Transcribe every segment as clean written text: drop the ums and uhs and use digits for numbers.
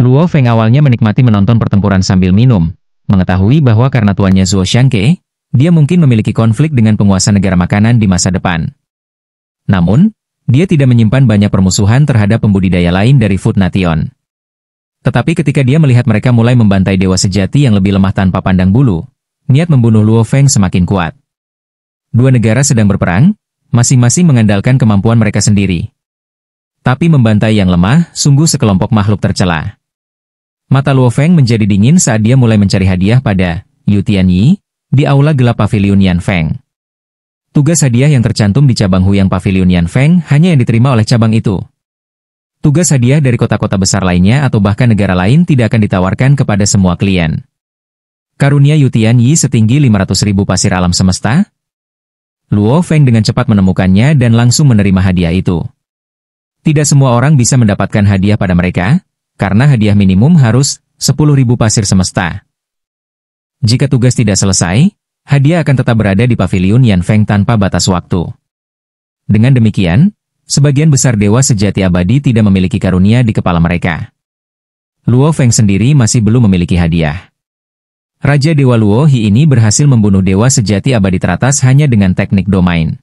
Luo Feng awalnya menikmati menonton pertempuran sambil minum, mengetahui bahwa karena tuannya Zuo Shangke, dia mungkin memiliki konflik dengan penguasa negara makanan di masa depan. Namun, dia tidak menyimpan banyak permusuhan terhadap pembudidaya lain dari Food Nation. Tetapi ketika dia melihat mereka mulai membantai dewa sejati yang lebih lemah tanpa pandang bulu, niat membunuh Luo Feng semakin kuat. Dua negara sedang berperang, masing-masing mengandalkan kemampuan mereka sendiri. Tapi membantai yang lemah, sungguh sekelompok makhluk tercela. Mata Luo Feng menjadi dingin saat dia mulai mencari hadiah pada Yu Tianyi di aula gelap Pavilion Yanfeng. Tugas hadiah yang tercantum di cabang Huyang Pavilion Yanfeng hanya yang diterima oleh cabang itu. Tugas hadiah dari kota-kota besar lainnya atau bahkan negara lain tidak akan ditawarkan kepada semua klien. Karunia Yu Tianyi setinggi 500.000 pasir alam semesta? Luo Feng dengan cepat menemukannya dan langsung menerima hadiah itu. Tidak semua orang bisa mendapatkan hadiah pada mereka, karena hadiah minimum harus 10.000 pasir semesta. Jika tugas tidak selesai, hadiah akan tetap berada di Pavilion Yanfeng tanpa batas waktu. Dengan demikian, sebagian besar dewa sejati abadi tidak memiliki karunia di kepala mereka. Luo Feng sendiri masih belum memiliki hadiah. Raja Dewa Luo Hi ini berhasil membunuh dewa sejati abadi teratas hanya dengan teknik domain.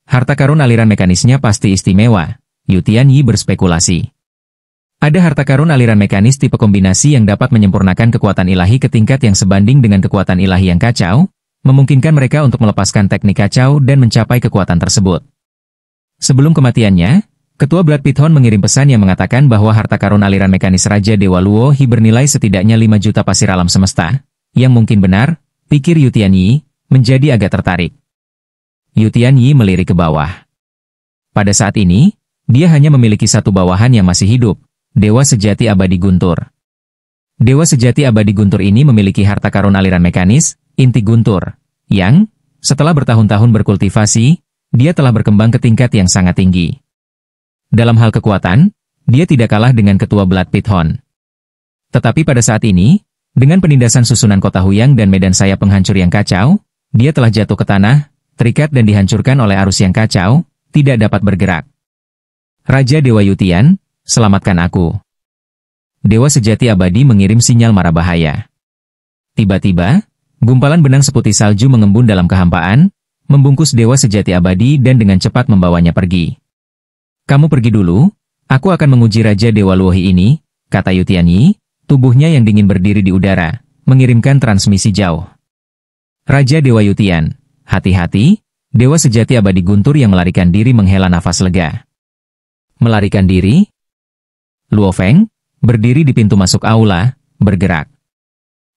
Harta karun aliran mekanisnya pasti istimewa, Yu Tianyi berspekulasi. Ada harta karun aliran mekanis tipe kombinasi yang dapat menyempurnakan kekuatan ilahi ke tingkat yang sebanding dengan kekuatan ilahi yang kacau, memungkinkan mereka untuk melepaskan teknik kacau dan mencapai kekuatan tersebut. Sebelum kematiannya, Ketua Blood Python mengirim pesan yang mengatakan bahwa harta karun aliran mekanis Raja Dewa Luo Hi bernilai setidaknya 5 juta pasir alam semesta, yang mungkin benar, pikir Yu Tianyi, menjadi agak tertarik. Yu Tianyi melirik ke bawah. Pada saat ini, dia hanya memiliki satu bawahan yang masih hidup, Dewa Sejati Abadi Guntur. Dewa Sejati Abadi Guntur ini memiliki harta karun aliran mekanis, inti Guntur, yang, setelah bertahun-tahun berkultivasi, dia telah berkembang ke tingkat yang sangat tinggi. Dalam hal kekuatan, dia tidak kalah dengan Ketua Blood Python. Tetapi pada saat ini, dengan penindasan susunan kota Huyang dan medan sayap penghancur yang kacau, dia telah jatuh ke tanah, terikat dan dihancurkan oleh arus yang kacau, tidak dapat bergerak. Raja Dewa Yutian, selamatkan aku. Dewa Sejati Abadi mengirim sinyal mara bahaya. Tiba-tiba, gumpalan benang seputih salju mengembun dalam kehampaan, membungkus Dewa Sejati Abadi dan dengan cepat membawanya pergi. Kamu pergi dulu, aku akan menguji Raja Dewa Luo Hi ini, kata Yu Tianyi, tubuhnya yang dingin berdiri di udara, mengirimkan transmisi jauh. Raja Dewa Yutian, hati-hati, Dewa Sejati Abadi Guntur yang melarikan diri menghela nafas lega. Melarikan diri? Luo Feng, berdiri di pintu masuk aula, bergerak.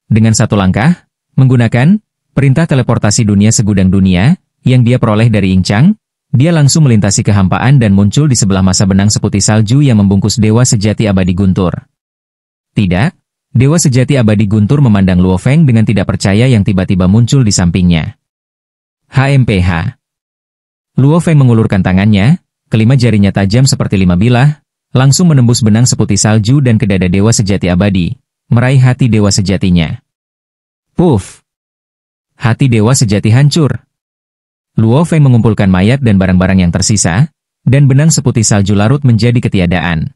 Dengan satu langkah, menggunakan perintah teleportasi dunia segudang dunia, yang dia peroleh dari Ying Chang, dia langsung melintasi kehampaan dan muncul di sebelah masa benang seputih salju yang membungkus Dewa Sejati Abadi Guntur. Tidak, Dewa Sejati Abadi Guntur memandang Luo Feng dengan tidak percaya yang tiba-tiba muncul di sampingnya. HMPH. Luo Feng mengulurkan tangannya, kelima jarinya tajam seperti 5 bilah, langsung menembus benang seputih salju dan ke dada Dewa Sejati Abadi, meraih hati Dewa Sejatinya. Puff! Hati Dewa Sejati hancur. Luo Feng mengumpulkan mayat dan barang-barang yang tersisa, dan benang seputih salju larut menjadi ketiadaan.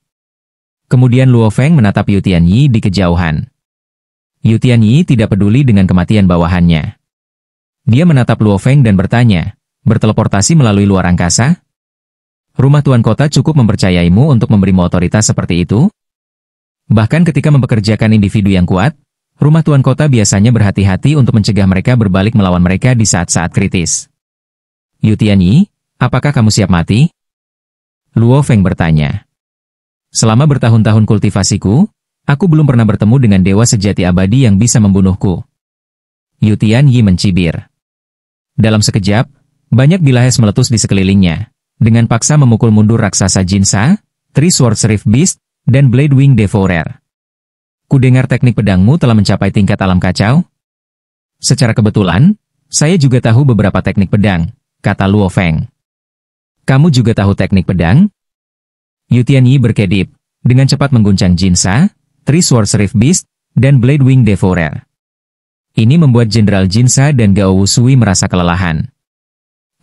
Kemudian Luo Feng menatap Yu Tianyi di kejauhan. Yu Tianyi tidak peduli dengan kematian bawahannya. Dia menatap Luo Feng dan bertanya, berteleportasi melalui luar angkasa? Rumah Tuan Kota cukup mempercayaimu untuk memberimu otoritas seperti itu? Bahkan ketika mempekerjakan individu yang kuat, Rumah Tuan Kota biasanya berhati-hati untuk mencegah mereka berbalik melawan mereka di saat-saat kritis. Yu Tianyi, apakah kamu siap mati? Luo Feng bertanya. Selama bertahun-tahun kultivasiku, aku belum pernah bertemu dengan Dewa Sejati Abadi yang bisa membunuhku. Yu Tianyi mencibir. Dalam sekejap, banyak bilahes meletus di sekelilingnya, dengan paksa memukul mundur raksasa Jinsa, Three Swords Rift Beast, dan Blade Wing Devourer. Kudengar teknik pedangmu telah mencapai tingkat alam kacau? Secara kebetulan, saya juga tahu beberapa teknik pedang, kata Luo Feng. Kamu juga tahu teknik pedang? Yu Tianyi berkedip, dengan cepat mengguncang Jinsa, Three Swords Rift Beast, dan Blade Wing Devourer. Ini membuat Jenderal Jinsa dan Gao Wusui merasa kelelahan.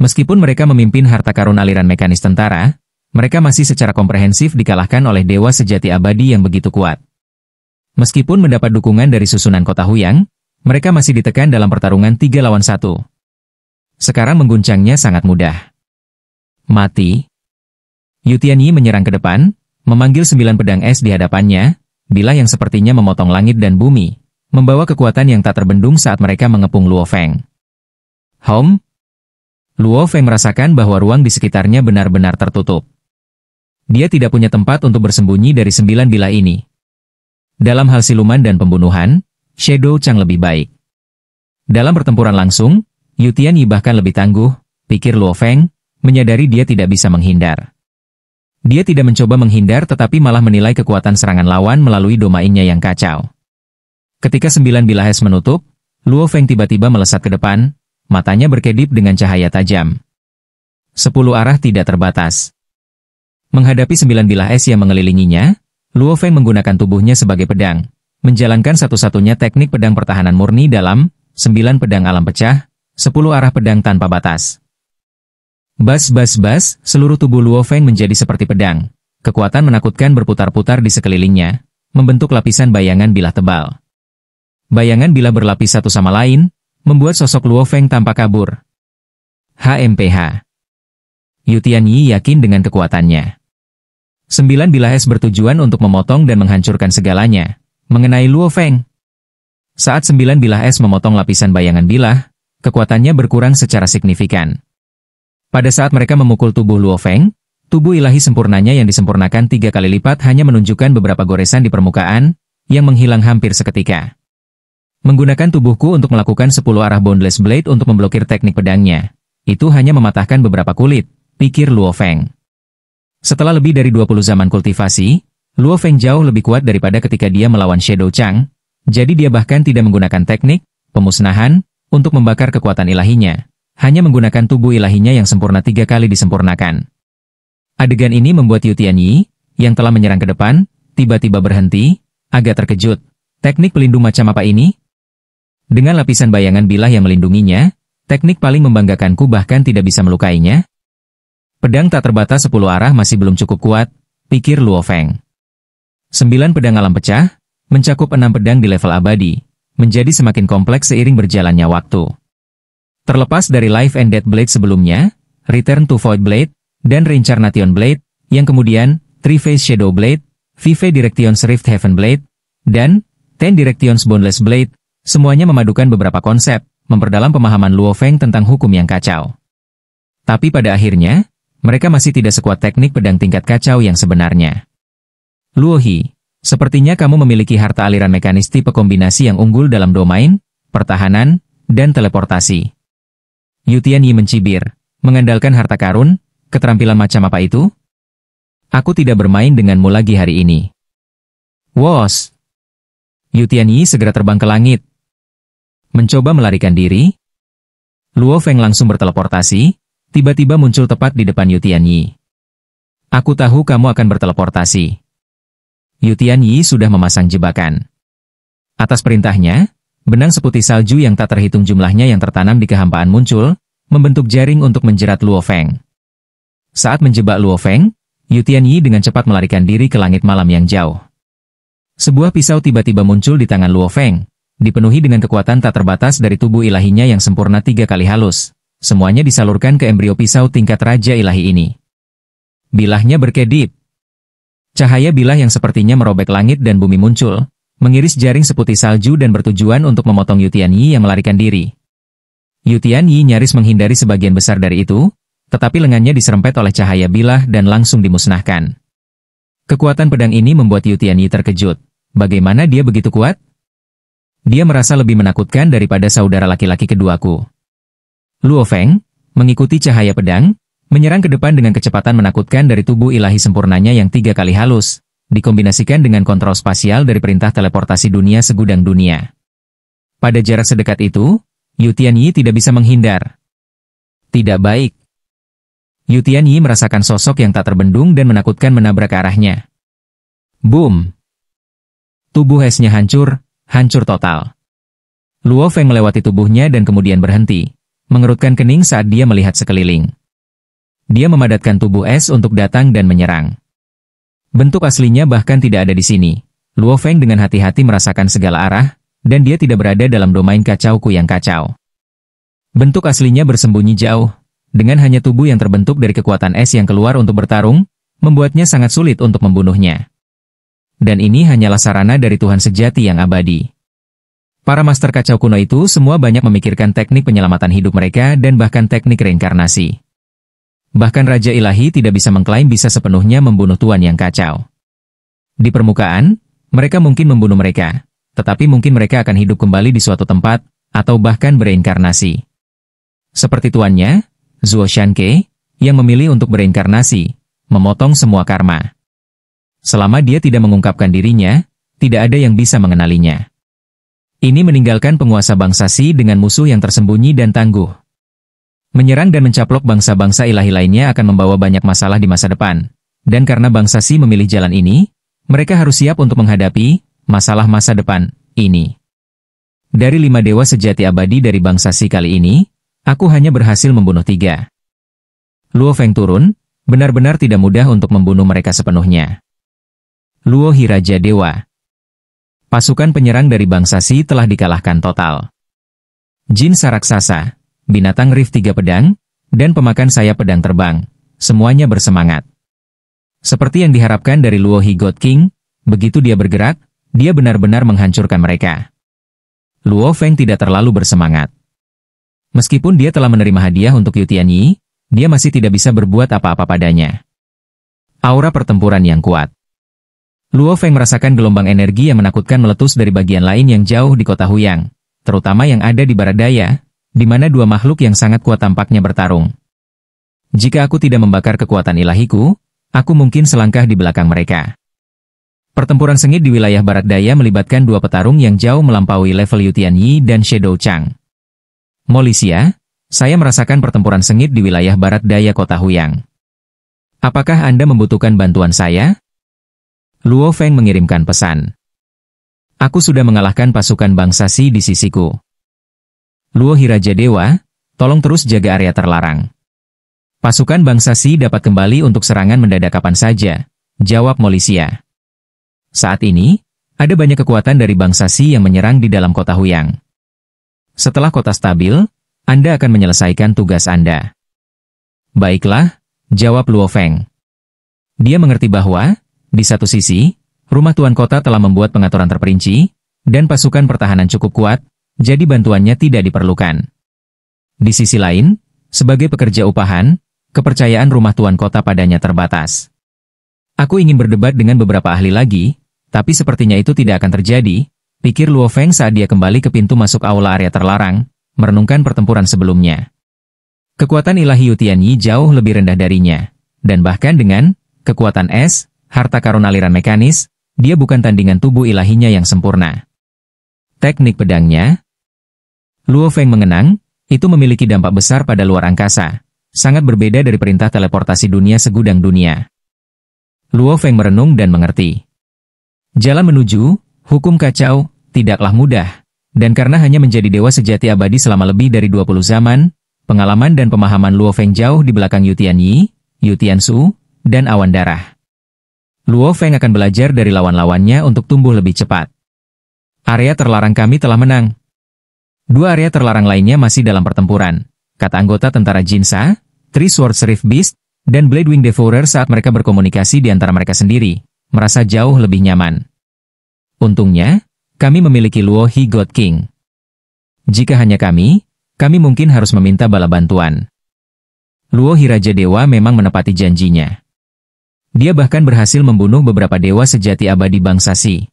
Meskipun mereka memimpin harta karun aliran mekanis tentara, mereka masih secara komprehensif dikalahkan oleh Dewa Sejati Abadi yang begitu kuat. Meskipun mendapat dukungan dari susunan kota Huyang, mereka masih ditekan dalam pertarungan 3 lawan 1. Sekarang mengguncangnya sangat mudah. Mati. Yu Tianyi menyerang ke depan, memanggil 9 pedang es di hadapannya, bilah yang sepertinya memotong langit dan bumi, membawa kekuatan yang tak terbendung saat mereka mengepung Luo Feng. Luo Feng merasakan bahwa ruang di sekitarnya benar-benar tertutup. Dia tidak punya tempat untuk bersembunyi dari 9 bilah ini. Dalam hal siluman dan pembunuhan, Shadow Chang lebih baik. Dalam pertempuran langsung, Yu Tianyi bahkan lebih tangguh, pikir Luo Feng, menyadari dia tidak bisa menghindar. Dia tidak mencoba menghindar tetapi malah menilai kekuatan serangan lawan melalui domainnya yang kacau. Ketika 9 bilah es menutup, Luo Feng tiba-tiba melesat ke depan, matanya berkedip dengan cahaya tajam. 10 arah tidak terbatas. Menghadapi 9 bilah es yang mengelilinginya, Luo Feng menggunakan tubuhnya sebagai pedang, menjalankan satu-satunya teknik pedang pertahanan murni dalam 9 pedang alam pecah, 10 arah pedang tanpa batas. Bas, seluruh tubuh Luo Feng menjadi seperti pedang. Kekuatan menakutkan berputar-putar di sekelilingnya, membentuk lapisan bayangan bilah tebal. Bayangan bilah berlapis satu sama lain, membuat sosok Luo Feng tampak kabur. HMPH. Yu Tianyi yakin dengan kekuatannya. 9 bilah es bertujuan untuk memotong dan menghancurkan segalanya, mengenai Luo Feng. Saat 9 bilah es memotong lapisan bayangan bilah, kekuatannya berkurang secara signifikan. Pada saat mereka memukul tubuh Luo Feng, tubuh ilahi sempurnanya yang disempurnakan 3 kali lipat hanya menunjukkan beberapa goresan di permukaan, yang menghilang hampir seketika. Menggunakan tubuhku untuk melakukan 10 arah Boundless Blade untuk memblokir teknik pedangnya, itu hanya mematahkan beberapa kulit, pikir Luo Feng. Setelah lebih dari 20 zaman kultivasi, Luo Feng jauh lebih kuat daripada ketika dia melawan Shadow Chang, jadi dia bahkan tidak menggunakan teknik pemusnahan untuk membakar kekuatan ilahinya, hanya menggunakan tubuh ilahinya yang sempurna 3 kali disempurnakan. Adegan ini membuat Yu Tianyi, yang telah menyerang ke depan, tiba-tiba berhenti, agak terkejut. Teknik pelindung macam apa ini? Dengan lapisan bayangan bilah yang melindunginya, teknik paling membanggakanku bahkan tidak bisa melukainya. Pedang tak terbatas 10 arah masih belum cukup kuat, pikir Luo Feng. 9 pedang alam pecah, mencakup 6 pedang di level abadi, menjadi semakin kompleks seiring berjalannya waktu. Terlepas dari Life and Death Blade sebelumnya, Return to Void Blade, dan Reincarnation Blade, yang kemudian, Three-Phase Shadow Blade, Vive Directions Rift Heaven Blade, dan Ten Directions Boundless Blade, semuanya memadukan beberapa konsep, memperdalam pemahaman Luo Feng tentang hukum yang kacau. Tapi pada akhirnya, mereka masih tidak sekuat teknik pedang tingkat kacau yang sebenarnya. Luo He, sepertinya kamu memiliki harta aliran mekanis tipe kombinasi yang unggul dalam domain, pertahanan, dan teleportasi. Yu Tianyi mencibir, mengandalkan harta karun, keterampilan macam apa itu? Aku tidak bermain denganmu lagi hari ini. Wos! Yu Tianyi segera terbang ke langit. Mencoba melarikan diri, Luo Feng langsung berteleportasi, tiba-tiba muncul tepat di depan Yu Tianyi. Aku tahu kamu akan berteleportasi. Yu Tianyi sudah memasang jebakan. Atas perintahnya, benang seputih salju yang tak terhitung jumlahnya yang tertanam di kehampaan muncul, membentuk jaring untuk menjerat Luo Feng. Saat menjebak Luo Feng, Yu Tianyi dengan cepat melarikan diri ke langit malam yang jauh. Sebuah pisau tiba-tiba muncul di tangan Luo Feng, dipenuhi dengan kekuatan tak terbatas dari tubuh ilahinya yang sempurna 3 kali halus. Semuanya disalurkan ke embrio pisau tingkat Raja Ilahi ini. Bilahnya berkedip. Cahaya bilah yang sepertinya merobek langit dan bumi muncul, mengiris jaring seputih salju dan bertujuan untuk memotong Yu Tianyi yang melarikan diri. Yu Tianyi nyaris menghindari sebagian besar dari itu, tetapi lengannya diserempet oleh cahaya bilah dan langsung dimusnahkan. Kekuatan pedang ini membuat Yu Tianyi terkejut. Bagaimana dia begitu kuat? Dia merasa lebih menakutkan daripada saudara laki-laki keduaku. Luo Feng, mengikuti cahaya pedang, menyerang ke depan dengan kecepatan menakutkan dari tubuh ilahi sempurnanya yang 3 kali halus, dikombinasikan dengan kontrol spasial dari perintah teleportasi dunia segudang dunia. Pada jarak sedekat itu, Yu Tianyi tidak bisa menghindar. Tidak baik. Yu Tianyi merasakan sosok yang tak terbendung dan menakutkan menabrak ke arahnya. Boom! Tubuh esnya hancur total. Luo Feng melewati tubuhnya dan kemudian berhenti, mengerutkan kening saat dia melihat sekeliling. Dia memadatkan tubuh es untuk datang dan menyerang. Bentuk aslinya bahkan tidak ada di sini, Luo Feng dengan hati-hati merasakan segala arah, dan dia tidak berada dalam domain kacauku yang kacau. Bentuk aslinya bersembunyi jauh, dengan hanya tubuh yang terbentuk dari kekuatan es yang keluar untuk bertarung, membuatnya sangat sulit untuk membunuhnya. Dan ini hanyalah sarana dari Tuhan sejati yang abadi. Para master kacau kuno itu semua banyak memikirkan teknik penyelamatan hidup mereka dan bahkan teknik reinkarnasi. Bahkan Raja Ilahi tidak bisa mengklaim bisa sepenuhnya membunuh Tuan yang kacau. Di permukaan, mereka mungkin membunuh mereka, tetapi mungkin mereka akan hidup kembali di suatu tempat, atau bahkan bereinkarnasi. Seperti tuannya, Zuo Shanke, yang memilih untuk bereinkarnasi, memotong semua karma. Selama dia tidak mengungkapkan dirinya, tidak ada yang bisa mengenalinya. Ini meninggalkan penguasa bangsa Si dengan musuh yang tersembunyi dan tangguh. Menyerang dan mencaplok bangsa-bangsa ilahi lainnya akan membawa banyak masalah di masa depan, dan karena bangsa Si memilih jalan ini, mereka harus siap untuk menghadapi masalah masa depan ini. Dari 5 dewa sejati abadi dari bangsa Si kali ini, aku hanya berhasil membunuh 3. Luo Feng turun, benar-benar tidak mudah untuk membunuh mereka sepenuhnya. Luo Hi Raja Dewa. Pasukan penyerang dari bangsa Si telah dikalahkan total. Jin Saraksasa, binatang Rif 3 pedang, dan pemakan sayap pedang terbang, semuanya bersemangat. Seperti yang diharapkan dari Luo Hi God King, begitu dia bergerak, dia benar-benar menghancurkan mereka. Luo Feng tidak terlalu bersemangat. Meskipun dia telah menerima hadiah untuk Yu Tianyi, dia masih tidak bisa berbuat apa-apa padanya. Aura pertempuran yang kuat. Luo Feng merasakan gelombang energi yang menakutkan meletus dari bagian lain yang jauh di kota Huyang, terutama yang ada di barat daya, di mana 2 makhluk yang sangat kuat tampaknya bertarung. Jika aku tidak membakar kekuatan ilahiku, aku mungkin selangkah di belakang mereka. Pertempuran sengit di wilayah barat daya melibatkan 2 petarung yang jauh melampaui level Yu Tianyi dan Shadow Chang. Molisia, saya merasakan pertempuran sengit di wilayah barat daya kota Huyang. Apakah Anda membutuhkan bantuan saya? Luo Feng mengirimkan pesan. Aku sudah mengalahkan pasukan bangsa Si di sisiku. Luo Hi Raja Dewa, tolong terus jaga area terlarang. Pasukan bangsa Si dapat kembali untuk serangan mendadak kapan saja, jawab Molisia. Saat ini, ada banyak kekuatan dari bangsa Si yang menyerang di dalam kota Huyang. Setelah kota stabil, Anda akan menyelesaikan tugas Anda. Baiklah, jawab Luo Feng. Dia mengerti bahwa, di satu sisi, rumah tuan kota telah membuat pengaturan terperinci, dan pasukan pertahanan cukup kuat, jadi bantuannya tidak diperlukan. Di sisi lain, sebagai pekerja upahan, kepercayaan rumah tuan kota padanya terbatas. Aku ingin berdebat dengan beberapa ahli lagi, tapi sepertinya itu tidak akan terjadi, pikir Luo Feng saat dia kembali ke pintu masuk aula area terlarang, merenungkan pertempuran sebelumnya. Kekuatan ilahi Yu Tianyi jauh lebih rendah darinya, dan bahkan dengan kekuatan es, harta karun aliran mekanis, dia bukan tandingan tubuh ilahinya yang sempurna. Teknik pedangnya, Luo Feng mengenang, itu memiliki dampak besar pada luar angkasa, sangat berbeda dari perintah teleportasi dunia segudang dunia. Luo Feng merenung dan mengerti. Jalan menuju hukum kacau tidaklah mudah, dan karena hanya menjadi dewa sejati abadi selama lebih dari 20 zaman, pengalaman dan pemahaman Luo Feng jauh di belakang Yu Tianyi, Yu Tiansu, dan awan darah. Luo Feng akan belajar dari lawan-lawannya untuk tumbuh lebih cepat. Area terlarang kami telah menang. 2 area terlarang lainnya masih dalam pertempuran, kata anggota tentara Jinsa, Three Swords Rift Beast, dan Blade Wing Devourer saat mereka berkomunikasi di antara mereka sendiri, merasa jauh lebih nyaman. Untungnya, kami memiliki Luo Hi God King. Jika hanya kami mungkin harus meminta bala bantuan. Luo Hi Raja Dewa memang menepati janjinya. Dia bahkan berhasil membunuh beberapa dewa sejati abadi bangsa Si.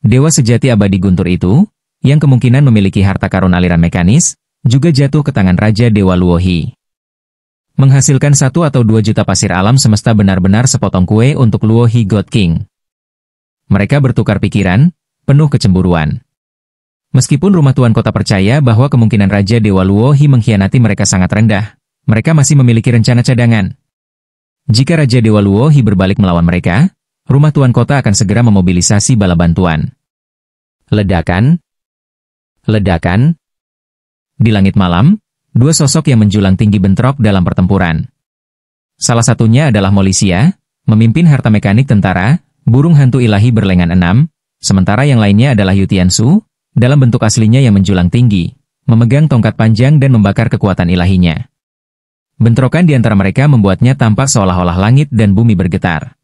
Dewa sejati abadi guntur itu, yang kemungkinan memiliki harta karun aliran mekanis, juga jatuh ke tangan Raja Dewa Luo Hi. Menghasilkan 1 atau 2 juta pasir alam semesta benar-benar sepotong kue untuk Luo Hi God King. Mereka bertukar pikiran, penuh kecemburuan. Meskipun rumah tuan kota percaya bahwa kemungkinan Raja Dewa Luo Hi mengkhianati mereka sangat rendah, mereka masih memiliki rencana cadangan. Jika Raja Dewa Luo Hi berbalik melawan mereka, rumah tuan kota akan segera memobilisasi bala bantuan. Ledakan. Ledakan. Di langit malam, 2 sosok yang menjulang tinggi bentrok dalam pertempuran. Salah satunya adalah Molisia, memimpin harta mekanik tentara, burung hantu ilahi berlengan 6, sementara yang lainnya adalah Yu Tiansu, dalam bentuk aslinya yang menjulang tinggi, memegang tongkat panjang dan membakar kekuatan ilahinya. Bentrokan di antara mereka membuatnya tampak seolah-olah langit dan bumi bergetar.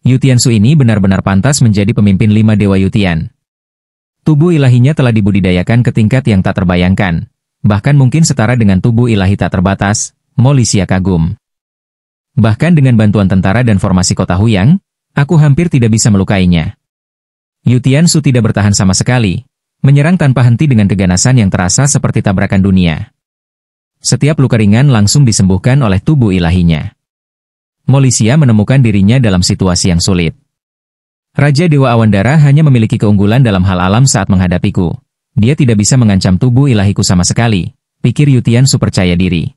Yu Tiansu ini benar-benar pantas menjadi pemimpin 5 Dewa Yu Tian. Tubuh ilahinya telah dibudidayakan ke tingkat yang tak terbayangkan, bahkan mungkin setara dengan tubuh ilahi tak terbatas. Mo Lixia kagum. Bahkan dengan bantuan tentara dan formasi kota Huyang, aku hampir tidak bisa melukainya. Yu Tiansu tidak bertahan sama sekali, menyerang tanpa henti dengan keganasan yang terasa seperti tabrakan dunia. Setiap luka ringan langsung disembuhkan oleh tubuh ilahinya. Mo Lixia menemukan dirinya dalam situasi yang sulit. Raja Dewa Awan Darah hanya memiliki keunggulan dalam hal alam saat menghadapiku. Dia tidak bisa mengancam tubuh ilahiku sama sekali, pikir Yu Tiansu percaya diri.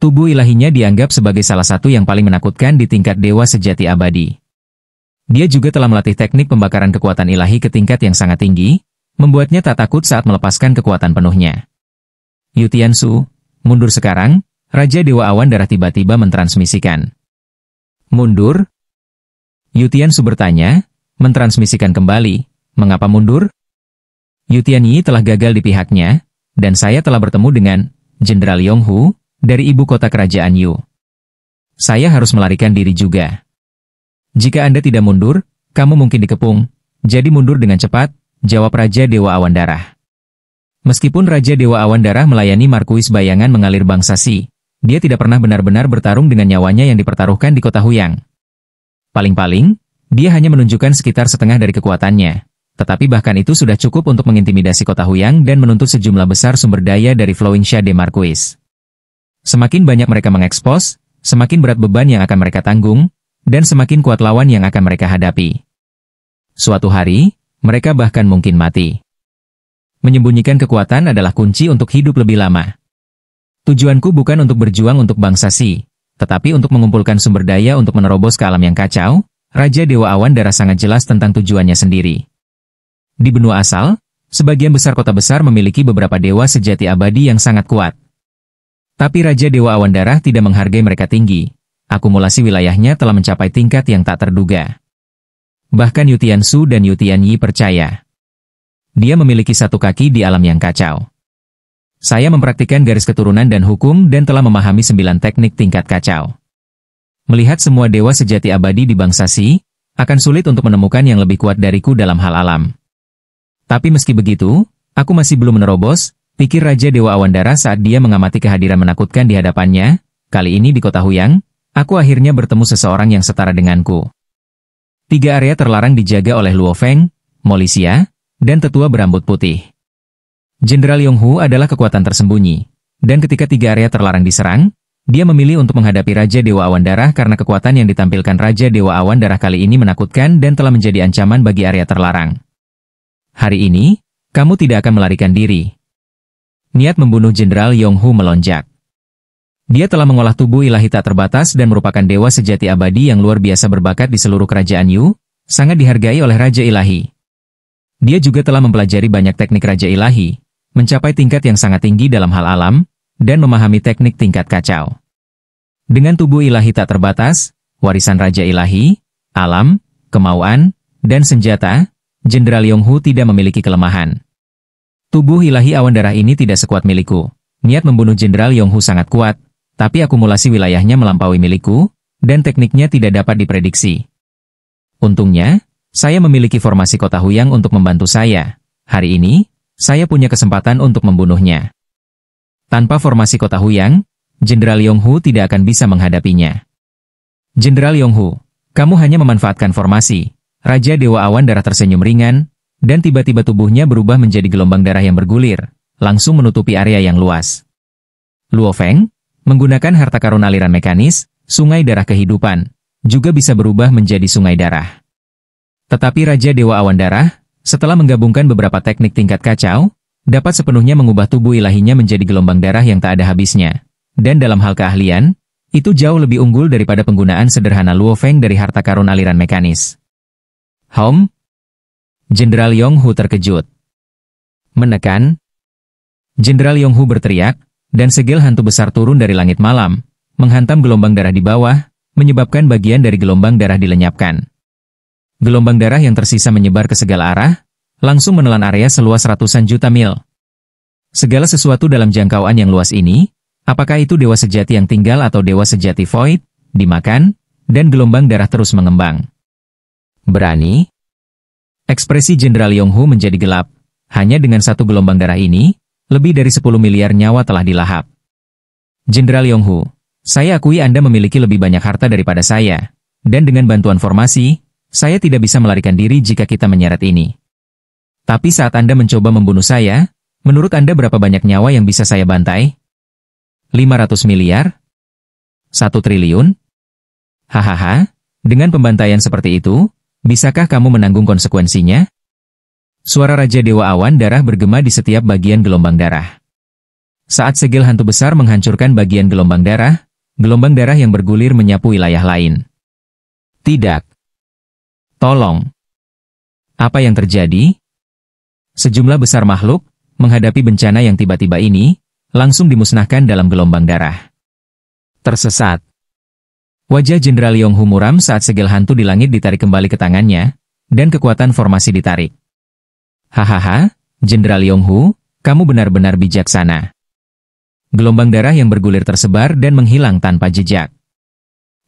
Tubuh ilahinya dianggap sebagai salah satu yang paling menakutkan di tingkat dewa sejati abadi. Dia juga telah melatih teknik pembakaran kekuatan ilahi ke tingkat yang sangat tinggi, membuatnya tak takut saat melepaskan kekuatan penuhnya. Yu Tiansu, mundur sekarang, Raja Dewa Awan Darah tiba-tiba mentransmisikan. Mundur? Yu Tiansu bertanya, mentransmisikan kembali, mengapa mundur? Yu Tianyi telah gagal di pihaknya, dan saya telah bertemu dengan Jenderal Yonghu dari ibu kota kerajaan Yu. Saya harus melarikan diri juga. Jika Anda tidak mundur, kamu mungkin dikepung, jadi mundur dengan cepat, jawab Raja Dewa Awan Darah. Meskipun Raja Dewa Awan Darah melayani Markuis bayangan mengalir bangsa Si, dia tidak pernah benar-benar bertarung dengan nyawanya yang dipertaruhkan di kota Huyang. Paling-paling, dia hanya menunjukkan sekitar setengah dari kekuatannya, tetapi bahkan itu sudah cukup untuk mengintimidasi kota Huyang dan menuntut sejumlah besar sumber daya dari Flowing Sha de Marquis. Semakin banyak mereka mengekspos, semakin berat beban yang akan mereka tanggung, dan semakin kuat lawan yang akan mereka hadapi. Suatu hari, mereka bahkan mungkin mati. Menyembunyikan kekuatan adalah kunci untuk hidup lebih lama. Tujuanku bukan untuk berjuang untuk bangsa Si, tetapi untuk mengumpulkan sumber daya untuk menerobos ke alam yang kacau. Raja Dewa Awan Darah sangat jelas tentang tujuannya sendiri. Di benua asal, sebagian besar kota besar memiliki beberapa dewa sejati abadi yang sangat kuat. Tapi Raja Dewa Awan Darah tidak menghargai mereka tinggi. Akumulasi wilayahnya telah mencapai tingkat yang tak terduga. Bahkan Yu Tiansu dan Yu Tianyi percaya. Dia memiliki satu kaki di alam yang kacau. Saya mempraktikkan garis keturunan dan hukum dan telah memahami 9 teknik tingkat kacau. Melihat semua dewa sejati abadi di bangsa Si, akan sulit untuk menemukan yang lebih kuat dariku dalam hal alam. Tapi meski begitu, aku masih belum menerobos, pikir Raja Dewa Awan Darah saat dia mengamati kehadiran menakutkan di hadapannya. Kali ini di kota Huyang, aku akhirnya bertemu seseorang yang setara denganku. 3 area terlarang dijaga oleh Luo Feng, Mo Lixia, dan tetua berambut putih. Jenderal Yonghu adalah kekuatan tersembunyi, dan ketika 3 area terlarang diserang, dia memilih untuk menghadapi Raja Dewa Awan Darah karena kekuatan yang ditampilkan Raja Dewa Awan Darah kali ini menakutkan dan telah menjadi ancaman bagi area terlarang. Hari ini, kamu tidak akan melarikan diri. Niat membunuh Jenderal Yonghu melonjak. Dia telah mengolah tubuh ilahi tak terbatas dan merupakan dewa sejati abadi yang luar biasa berbakat di seluruh kerajaan Yu, sangat dihargai oleh Raja Ilahi. Dia juga telah mempelajari banyak teknik Raja Ilahi, mencapai tingkat yang sangat tinggi dalam hal alam, dan memahami teknik tingkat kacau. Dengan tubuh ilahi tak terbatas, warisan Raja Ilahi, alam, kemauan, dan senjata, Jenderal Yonghu tidak memiliki kelemahan. Tubuh ilahi Awan Darah ini tidak sekuat milikku. Niat membunuh Jenderal Yonghu sangat kuat, tapi akumulasi wilayahnya melampaui milikku, dan tekniknya tidak dapat diprediksi. Untungnya, saya memiliki formasi kota Huyang untuk membantu saya. Hari ini, saya punya kesempatan untuk membunuhnya. Tanpa formasi kota Huyang, Jenderal Yonghu tidak akan bisa menghadapinya. Jenderal Yonghu, kamu hanya memanfaatkan formasi. Raja Dewa Awan Darah tersenyum ringan, dan tiba-tiba tubuhnya berubah menjadi gelombang darah yang bergulir, langsung menutupi area yang luas. Luo Feng, menggunakan harta karun aliran mekanis, sungai darah kehidupan, juga bisa berubah menjadi sungai darah. Tetapi Raja Dewa Awan Darah, setelah menggabungkan beberapa teknik tingkat kacau, dapat sepenuhnya mengubah tubuh ilahinya menjadi gelombang darah yang tak ada habisnya. Dan dalam hal keahlian, itu jauh lebih unggul daripada penggunaan sederhana Luo Feng dari harta karun aliran mekanis. Jenderal Yonghu terkejut. Menekan. Jenderal Yonghu berteriak, dan segel hantu besar turun dari langit malam, menghantam gelombang darah di bawah, menyebabkan bagian dari gelombang darah dilenyapkan. Gelombang darah yang tersisa menyebar ke segala arah, langsung menelan area seluas ratusan juta mil. Segala sesuatu dalam jangkauan yang luas ini, apakah itu dewa sejati yang tinggal atau dewa sejati void, dimakan, dan gelombang darah terus mengembang. Berani? Ekspresi Jenderal Yonghu menjadi gelap. Hanya dengan satu gelombang darah ini, lebih dari 10 miliar nyawa telah dilahap. Jenderal Yonghu, saya akui Anda memiliki lebih banyak harta daripada saya, dan dengan bantuan formasi, saya tidak bisa melarikan diri jika kita menyeret ini. Tapi saat Anda mencoba membunuh saya, menurut Anda berapa banyak nyawa yang bisa saya bantai? 500 miliar? 1 triliun? Hahaha, dengan pembantaian seperti itu, bisakah kamu menanggung konsekuensinya? Suara Raja Dewa Awan Darah bergema di setiap bagian gelombang darah. Saat segel hantu besar menghancurkan bagian gelombang darah yang bergulir menyapu wilayah lain. Tidak. Tolong. Apa yang terjadi? Sejumlah besar makhluk, menghadapi bencana yang tiba-tiba ini, langsung dimusnahkan dalam gelombang darah. Tersesat. Wajah Jenderal Yonghu muram saat segel hantu di langit ditarik kembali ke tangannya, dan kekuatan formasi ditarik. Hahaha, Jenderal Yonghu, kamu benar-benar bijaksana. Gelombang darah yang bergulir tersebar dan menghilang tanpa jejak.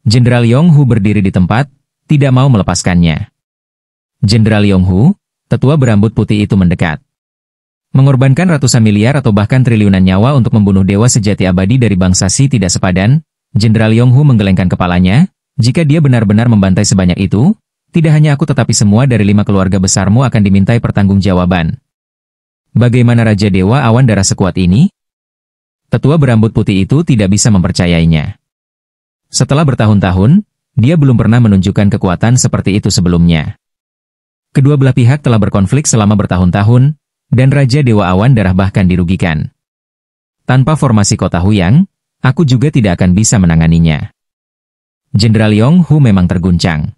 Jenderal Yonghu berdiri di tempat, tidak mau melepaskannya. Jenderal Yonghu, tetua berambut putih itu mendekat. Mengorbankan ratusan miliar atau bahkan triliunan nyawa untuk membunuh dewa sejati abadi dari bangsa Si tidak sepadan, Jenderal Yonghu menggelengkan kepalanya, jika dia benar-benar membantai sebanyak itu, tidak hanya aku tetapi semua dari 5 keluarga besarmu akan dimintai pertanggungjawaban. Bagaimana Raja Dewa Awan Darah sekuat ini? Tetua berambut putih itu tidak bisa mempercayainya. Setelah bertahun-tahun, dia belum pernah menunjukkan kekuatan seperti itu sebelumnya. Kedua belah pihak telah berkonflik selama bertahun-tahun, dan Raja Dewa Awan Darah bahkan dirugikan. Tanpa formasi kota Huyang, aku juga tidak akan bisa menanganinya. Jenderal Yonghu memang terguncang.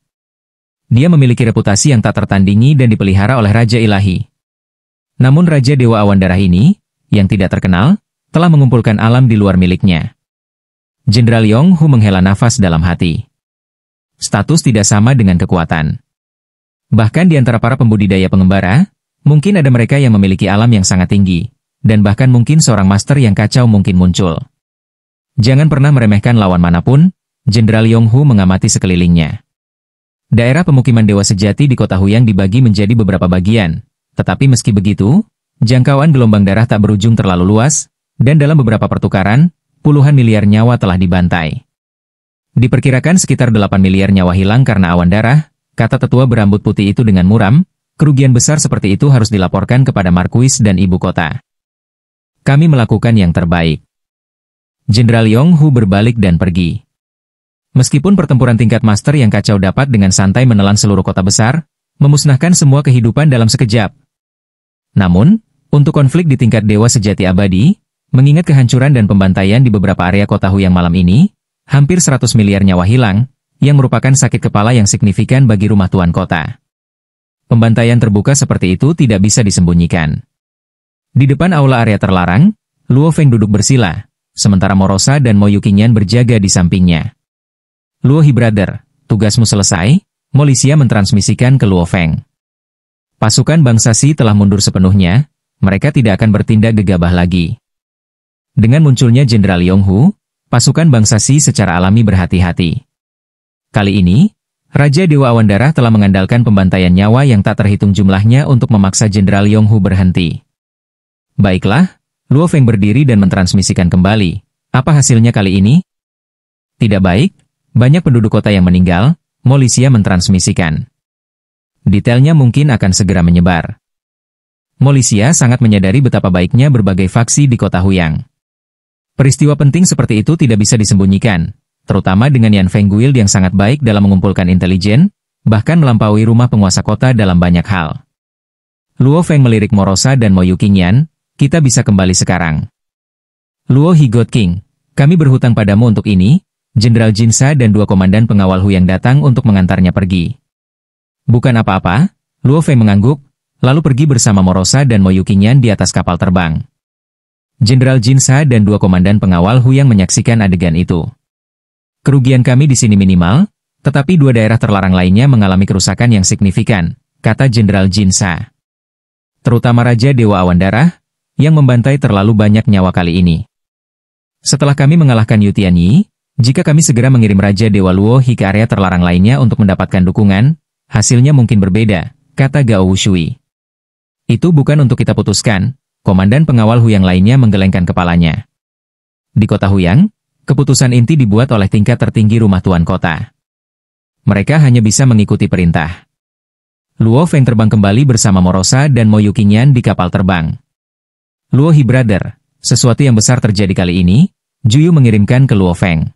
Dia memiliki reputasi yang tak tertandingi dan dipelihara oleh Raja Ilahi. Namun Raja Dewa Awan Darah ini, yang tidak terkenal, telah mengumpulkan alam di luar miliknya. Jenderal Yonghu menghela nafas dalam hati. Status tidak sama dengan kekuatan. Bahkan di antara para pembudidaya pengembara, mungkin ada mereka yang memiliki alam yang sangat tinggi, dan bahkan mungkin seorang master yang kacau mungkin muncul. Jangan pernah meremehkan lawan manapun, Jenderal Yonghu mengamati sekelilingnya. Daerah pemukiman dewa sejati di kota Huyang dibagi menjadi beberapa bagian, tetapi meski begitu, jangkauan gelombang darah tak berujung terlalu luas, dan dalam beberapa pertukaran, puluhan miliar nyawa telah dibantai. Diperkirakan sekitar 8 miliar nyawa hilang karena awan darah, kata tetua berambut putih itu dengan muram, kerugian besar seperti itu harus dilaporkan kepada Markuis dan ibu kota. Kami melakukan yang terbaik. Jenderal Yonghu berbalik dan pergi. Meskipun pertempuran tingkat master yang kacau dapat dengan santai menelan seluruh kota besar, memusnahkan semua kehidupan dalam sekejap. Namun, untuk konflik di tingkat dewa sejati abadi, mengingat kehancuran dan pembantaian di beberapa area kota Huyang malam ini, hampir 100 miliar nyawa hilang, yang merupakan sakit kepala yang signifikan bagi rumah tuan kota. Pembantaian terbuka seperti itu tidak bisa disembunyikan. Di depan aula area terlarang, Luo Feng duduk bersila, sementara Morosa dan Mo Yuqingyan berjaga di sampingnya. Luo Hi Brother, tugasmu selesai, Mo Lixia mentransmisikan ke Luo Feng. Pasukan bangsa Si telah mundur sepenuhnya, mereka tidak akan bertindak gegabah lagi. Dengan munculnya Jenderal Yonghu, pasukan bangsa Si secara alami berhati-hati. Kali ini, Raja Dewa Awan Darah telah mengandalkan pembantaian nyawa yang tak terhitung jumlahnya untuk memaksa Jenderal Yonghu berhenti. Baiklah, Luo Feng berdiri dan mentransmisikan kembali. Apa hasilnya kali ini? Tidak baik, banyak penduduk kota yang meninggal, Mo Lixia mentransmisikan. Detailnya mungkin akan segera menyebar. Mo Lixia sangat menyadari betapa baiknya berbagai faksi di kota Huyang. Peristiwa penting seperti itu tidak bisa disembunyikan, terutama dengan Yan Feng Guild yang sangat baik dalam mengumpulkan intelijen, bahkan melampaui rumah penguasa kota dalam banyak hal. Luo Feng melirik Morosa dan Mo Yuqingyan, kita bisa kembali sekarang. Luo Hi God King, kami berhutang padamu untuk ini, Jenderal Jinsa dan 2 komandan pengawal Huyang datang untuk mengantarnya pergi. Bukan apa-apa, Luo Feng mengangguk, lalu pergi bersama Morosa dan Mo Yuqingyan di atas kapal terbang. Jenderal Jinsa dan 2 komandan pengawal Huyang menyaksikan adegan itu. Kerugian kami di sini minimal, Tetapi dua daerah terlarang lainnya mengalami kerusakan yang signifikan, kata Jenderal Jin Sa. Terutama Raja Dewa Awan Darah, yang membantai terlalu banyak nyawa kali ini. Setelah kami mengalahkan Yu Tianyi, jika kami segera mengirim Raja Dewa Luo He ke area terlarang lainnya untuk mendapatkan dukungan, hasilnya mungkin berbeda, kata Gao Wushui. Itu bukan untuk kita putuskan, Komandan Pengawal Huyang lainnya menggelengkan kepalanya. Di kota Huyang, keputusan inti dibuat oleh tingkat tertinggi rumah tuan kota. Mereka hanya bisa mengikuti perintah. Luo Feng terbang kembali bersama Morosa dan Mo Yuqingyan di kapal terbang. Luo He Brother, sesuatu yang besar terjadi kali ini, Juyu mengirimkan ke Luo Feng.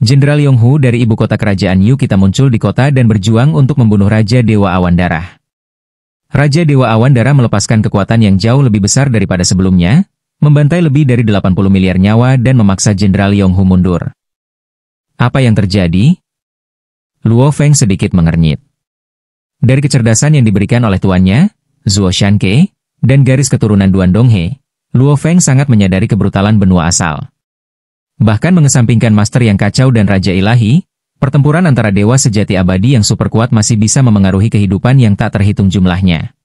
Jenderal Yonghu dari ibu kota kerajaan Yu kita muncul di kota dan berjuang untuk membunuh Raja Dewa Awan Darah. Raja Dewa Awan Darah melepaskan kekuatan yang jauh lebih besar daripada sebelumnya, membantai lebih dari 80 miliar nyawa dan memaksa Jenderal Yonghu mundur. Apa yang terjadi? Luo Feng sedikit mengernyit. Dari kecerdasan yang diberikan oleh tuannya, Zuo Shanke, dan garis keturunan Duan Donghe, Luo Feng sangat menyadari kebrutalan benua asal. Bahkan mengesampingkan master yang kacau dan Raja Ilahi, pertempuran antara dewa sejati abadi yang super kuat masih bisa memengaruhi kehidupan yang tak terhitung jumlahnya.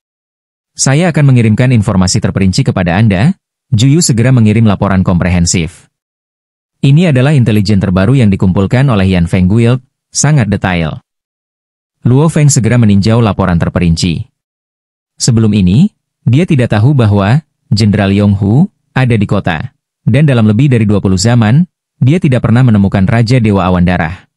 Saya akan mengirimkan informasi terperinci kepada Anda, Juyu segera mengirim laporan komprehensif. Ini adalah intelijen terbaru yang dikumpulkan oleh Yan Feng Guild, sangat detail. Luo Feng segera meninjau laporan terperinci. Sebelum ini, dia tidak tahu bahwa Jenderal Yonghu ada di kota. Dan dalam lebih dari 20 zaman, dia tidak pernah menemukan Raja Dewa Awan Darah.